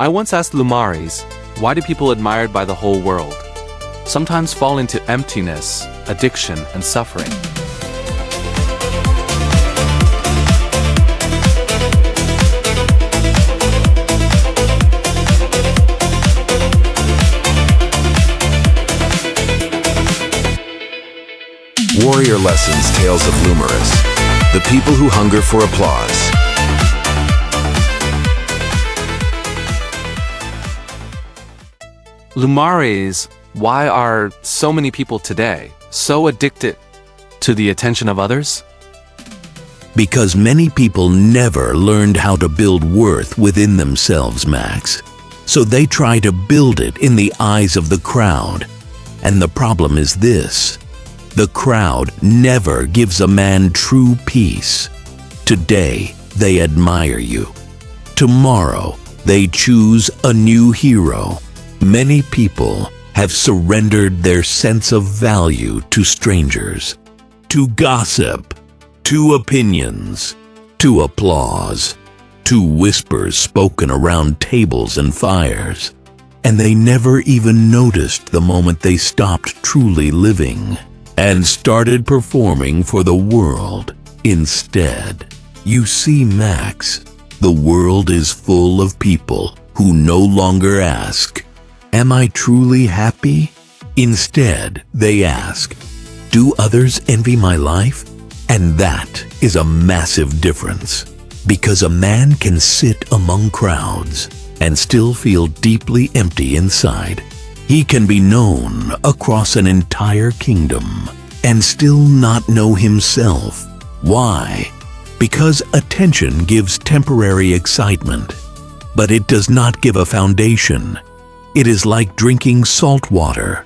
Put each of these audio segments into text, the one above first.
I once asked Lumaris, why do people admired by the whole world sometimes fall into emptiness, addiction, and suffering? Warrior Lessons Tales of Lumaris, the people who hunger for applause. Lumaris, why are so many people today so addicted to the attention of others? Because many people never learned how to build worth within themselves, Max. So they try to build it in the eyes of the crowd. And the problem is this: the crowd never gives a man true peace. Today, they admire you. Tomorrow, they choose a new hero. Many people have surrendered their sense of value to strangers, to gossip, to opinions, to applause, to whispers spoken around tables and fires. And they never even noticed the moment they stopped truly living and started performing for the world instead. You see, Max, the world is full of people who no longer ask, "Am I truly happy?" Instead, they ask, "Do others envy my life?" And that is a massive difference, because a man can sit among crowds and still feel deeply empty inside. He can be known across an entire kingdom and still not know himself. Why? Because attention gives temporary excitement, but it does not give a foundation. It is like drinking salt water.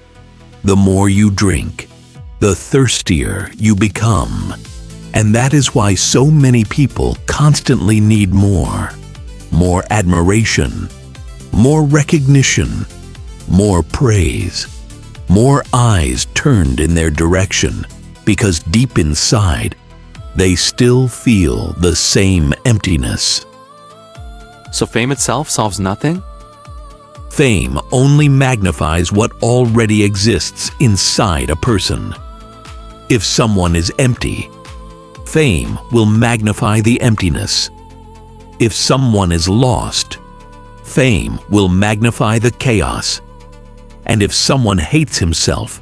The more you drink, the thirstier you become. And that is why so many people constantly need more. More admiration, more recognition, more praise, more eyes turned in their direction, because deep inside, they still feel the same emptiness. So fame itself solves nothing? Fame only magnifies what already exists inside a person. If someone is empty, fame will magnify the emptiness. If someone is lost, fame will magnify the chaos. And if someone hates himself,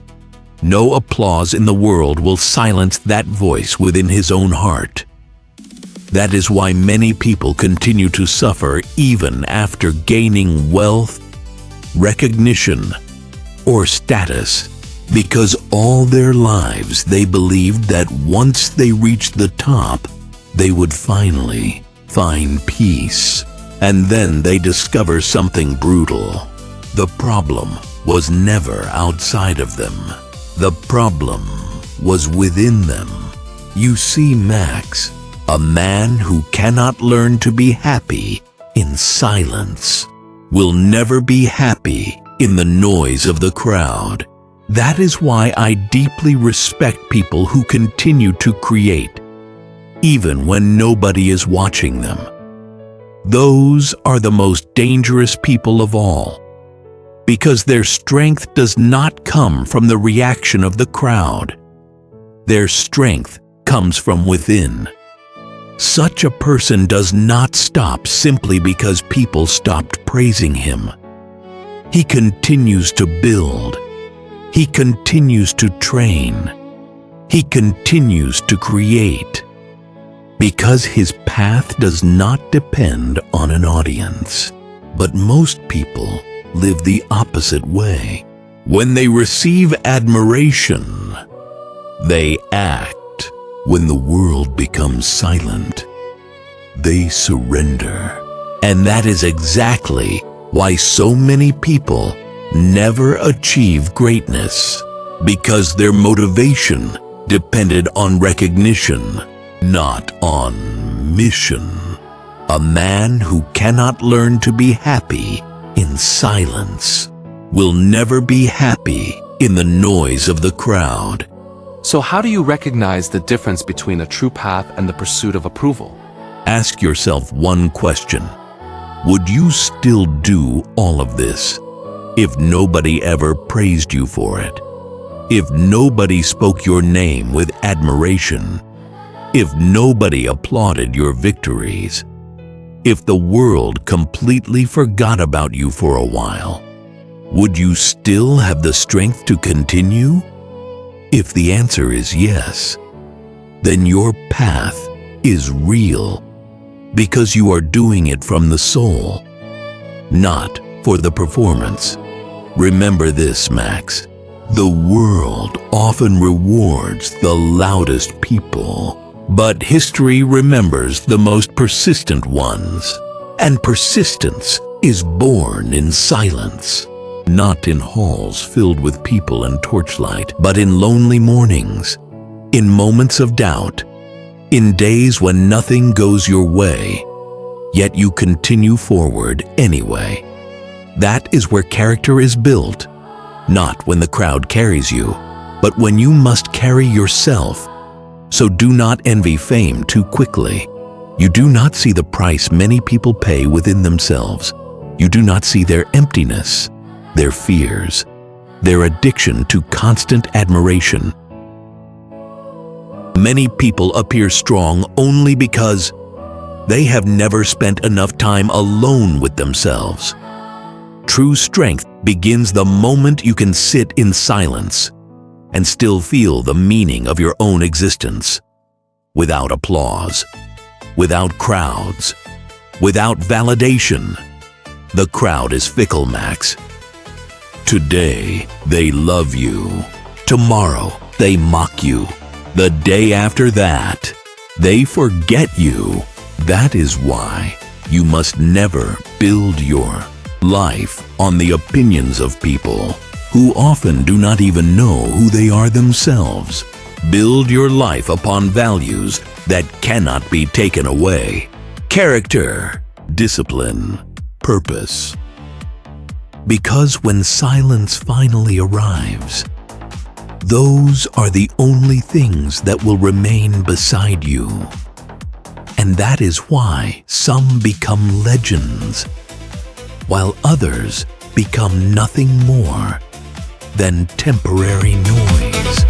no applause in the world will silence that voice within his own heart. That is why many people continue to suffer even after gaining wealth, recognition, or status, because all their lives they believed that once they reached the top, they would finally find peace. And then they discover something brutal. The problem was never outside of them. The problem was within them. You see, Max, a man who cannot learn to be happy in silence will never be happy in the noise of the crowd. That is why I deeply respect people who continue to create, even when nobody is watching them. Those are the most dangerous people of all, because their strength does not come from the reaction of the crowd. Their strength comes from within. Such a person does not stop simply because people stopped praising him. He continues to build. He continues to train. He continues to create. Because his path does not depend on an audience. But most people live the opposite way. When they receive admiration, they act. When the world becomes silent, they surrender. And that is exactly why so many people never achieve greatness, because their motivation depended on recognition, not on mission. A man who cannot learn to be happy in silence will never be happy in the noise of the crowd. So how do you recognize the difference between a true path and the pursuit of approval? Ask yourself one question. would you still do all of this if nobody ever praised you for it? If nobody spoke your name with admiration? If nobody applauded your victories? If the world completely forgot about you for a while, would you still have the strength to continue? If the answer is yes, then your path is real because you are doing it from the soul, not for the performance. Remember this, Max. The world often rewards the loudest people, but history remembers the most persistent ones. And persistence is born in silence, not in halls filled with people and torchlight, but in lonely mornings, in moments of doubt, in days when nothing goes your way, yet you continue forward anyway. That is where character is built, not when the crowd carries you, but when you must carry yourself. So do not envy fame too quickly. You do not see the price many people pay within themselves. You do not see their emptiness, their fears, their addiction to constant admiration. Many people appear strong only because they have never spent enough time alone with themselves. True strength begins the moment you can sit in silence and still feel the meaning of your own existence. Without applause, without crowds, without validation. The crowd is fickle, Max. Today, they love you. Tomorrow, they mock you. The day after that, they forget you. That is why you must never build your life on the opinions of people who often do not even know who they are themselves. Build your life upon values that cannot be taken away. Character, discipline, purpose. Because when silence finally arrives, those are the only things that will remain beside you. And that is why some become legends, while others become nothing more than temporary noise.